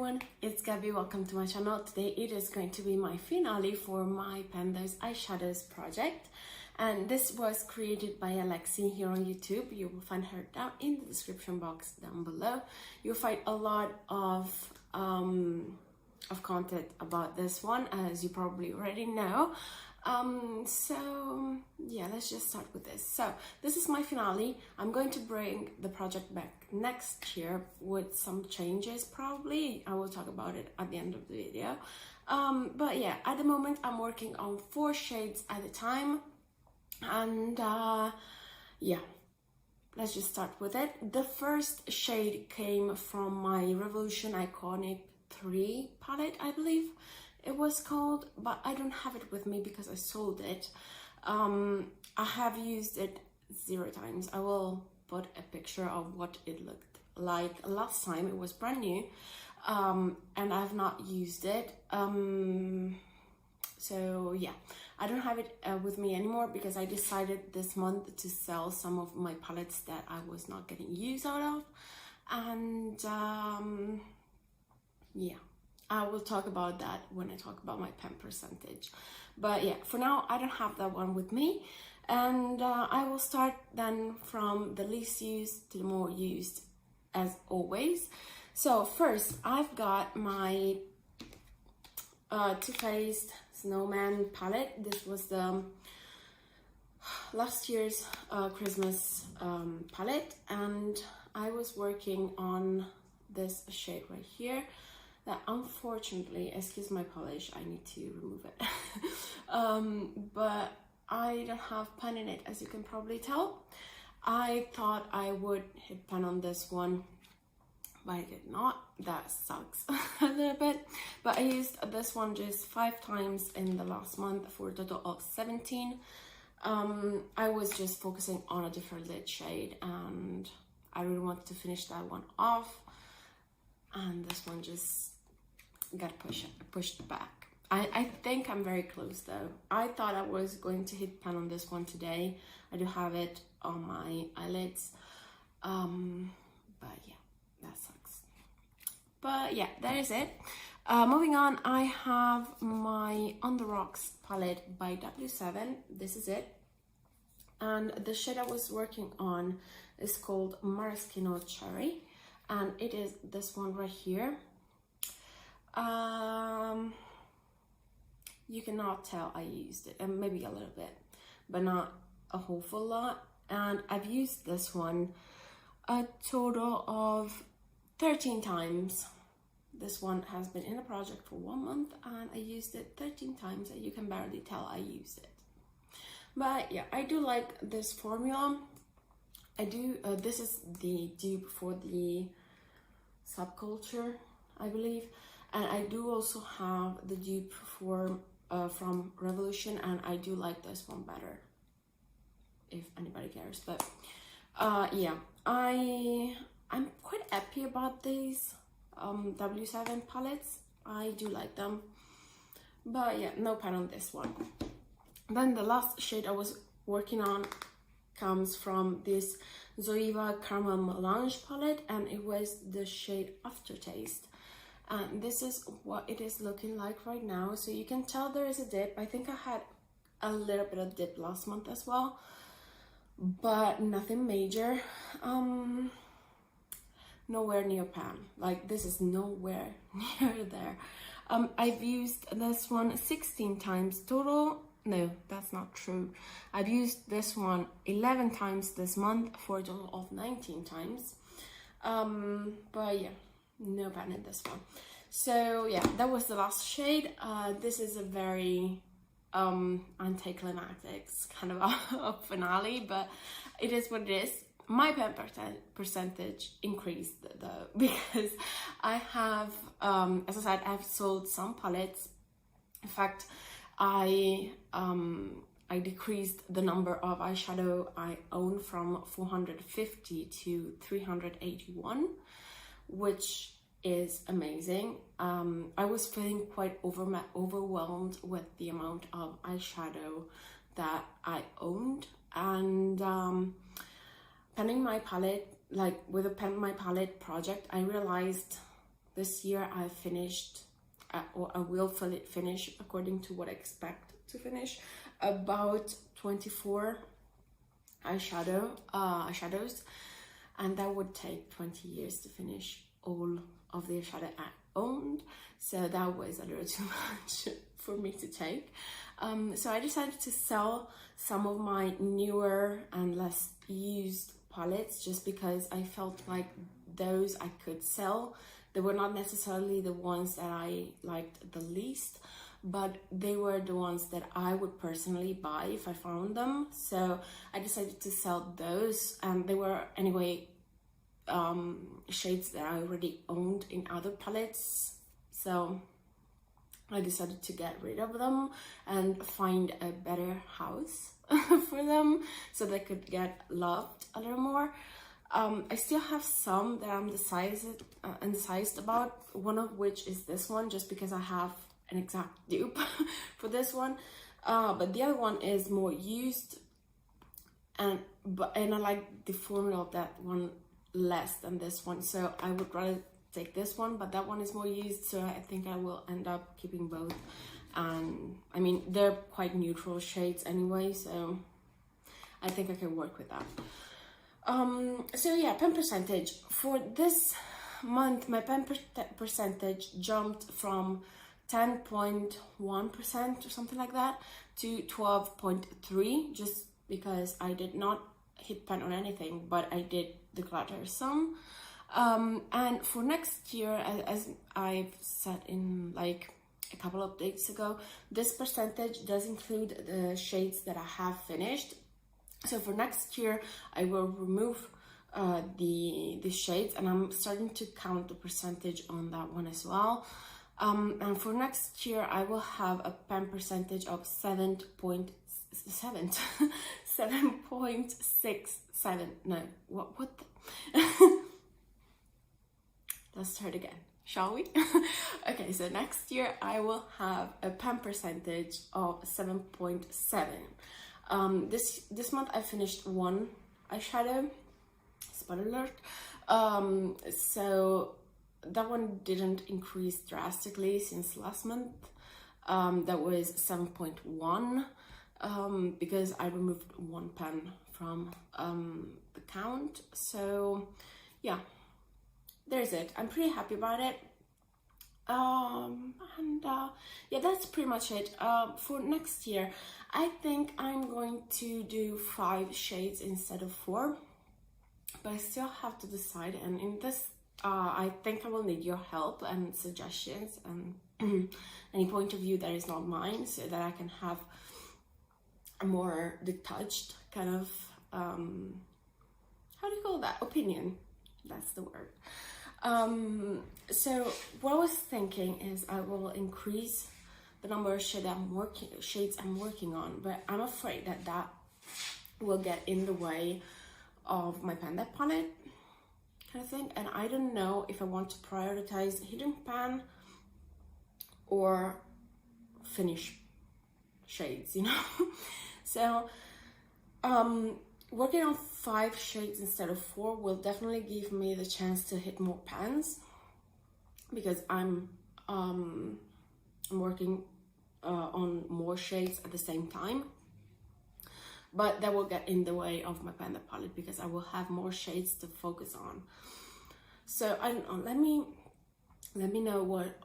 everyone, it's Gabby. Welcome to my channel. Today it is going to be my finale for my Pandas Eyeshadows project, and this was created by Alexi here on YouTube. You will find her down in the description box down below. You'll find a lot of content about this one, as you probably already know. So yeah, let's just start with this. So this is my finale. I'm going to bring the project back next year with some changes. Probably I will talk about it at the end of the video, but yeah, at the moment I'm working on 4 shades at a time, and yeah, let's just start with it. The first shade came from my Revolution Iconic 3 palette, I believe it was called, but I don't have it with me because I sold it. I have used it 0 times. I will put a picture of what it looked like last time. It was brand new, and I've not used it. So yeah, I don't have it with me anymore because I decided this month to sell some of my palettes that I was not getting use out of, and yeah, I will talk about that when I talk about my pen percentage. But yeah, for now I don't have that one with me, and I will start then from the least used to the more used, as always. So first I've got my Too Faced Snowman palette. This was the last year's Christmas palette, and I was working on this shade right here that unfortunately, excuse my polish, I need to remove it. But I don't have pen in it, as you can probably tell. I thought I would hit pen on this one, but I did not. That sucks a little bit. But I used this one just 5 times in the last month for a total of 17. I was just focusing on a different lid shade, and I really wanted to finish that one off, and this one just got pushed back. I think I'm very close though. I thought I was going to hit pan on this one today. I do have it on my eyelids, but yeah, that sucks. But yeah, that is it. Moving on, I have my On The Rocks palette by W7. This is it, and the shade I was working on is called Maraschino Cherry, and it is this one right here. You cannot tell I used it, and maybe a little bit, but not a whole full lot. And I've used this one a total of 13 times. This one has been in the project for 1 month, and I used it 13 times, and you can barely tell I used it. But yeah, I do like this formula. I do. This is the dupe for the Subculture, I believe, and I do also have the dupe for from Revolution, and I do like this one better, if anybody cares. But yeah, I'm quite happy about these W7 palettes. I do like them, but yeah, no pen on this one. Then the last shade I was working on comes from this Zoeva Caramel Melange palette, and it was the shade Aftertaste, and this is what it is looking like right now. So you can tell there is a dip. I think I had a little bit of dip last month as well, but nothing major. Nowhere near pan. Like, this is nowhere near there. I've used this one 16 times total. No, that's not true. I've used this one 11 times this month for a total of 19 times. But yeah, no pan in this one. So yeah, that was the last shade. This is a very anticlimactic kind of a finale, but it is what it is. My pen percentage increased though, because I have, as I said, I've sold some palettes. In fact, I decreased the number of eyeshadow I own from 450 to 381, which is amazing. I was feeling quite overwhelmed with the amount of eyeshadow that I owned, and penning my palette, like with a pen my palette project, I realized this year I finished, or I will finish according to what I expect to finish, about 24 eyeshadows, and that would take 20 years to finish all of the eyeshadow I owned, so that was a little too much for me to take. So I decided to sell some of my newer and less used palettes, just because I felt like those I could sell. They were not necessarily the ones that I liked the least, but they were the ones that I would personally buy if I found them. So I decided to sell those, and they were anyway shades that I already owned in other palettes. So I decided to get rid of them and find a better house for them so they could get loved a little more. I still have some that I'm undecided about, one of which is this one, just because I have an exact dupe for this one. But the other one is more used, and I like the formula of that one less than this one, so I would rather take this one, but that one is more used, so I think I will end up keeping both. And I mean, they're quite neutral shades anyway, so I think I can work with that. So yeah, pen percentage for this month, my pen percentage jumped from 10.1% or something like that to 12.3%, just because I did not hit pen on anything, but I did declutter some. And for next year, as I've said in like a couple of days ago, this percentage does include the shades that I have finished. So for next year, I will remove the shades, and I'm starting to count the percentage on that one as well. And for next year, I will have a pen percentage of 7.67. No, what the? Let's start again, shall we? Okay, so next year I will have a pen percentage of 7.7. This month I finished one eyeshadow, spoiler alert. So that one didn't increase drastically since last month. That was 7.1, because I removed one pen from the count. So yeah, there's it. I'm pretty happy about it. Yeah, that's pretty much it. For next year, I think I'm going to do 5 shades instead of 4, but I still have to decide. And in this, I think I will need your help and suggestions and any point of view that is not mine, so that I can have a more detached kind of how do you call that, opinion. That's the word. So what I was thinking is I will increase the number of shades I'm working on, but I'm afraid that that will get in the way of my pen palette kind of thing, and I don't know if I want to prioritize hidden pan or finish shades, you know. So working on 5 shades instead of 4 will definitely give me the chance to hit more pans, because I'm working on more shades at the same time. But that will get in the way of my pen palette, because I will have more shades to focus on. So I don't know. Let me know what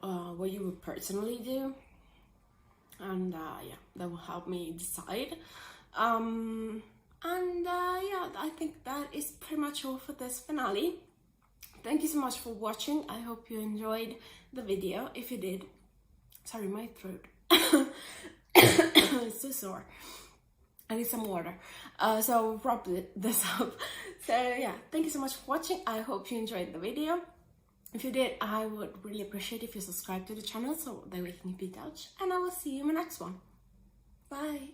you would personally do, and yeah, that will help me decide. Yeah, I think that is pretty much all for this finale. Thank you so much for watching. I hope you enjoyed the video. If you did, sorry, my throat it's so sore. I need some water, so I'll wrap this up. So yeah, thank you so much for watching. I hope you enjoyed the video. If you did, I would really appreciate if you subscribe to the channel so that we can keep in touch, and I will see you in my next one. Bye.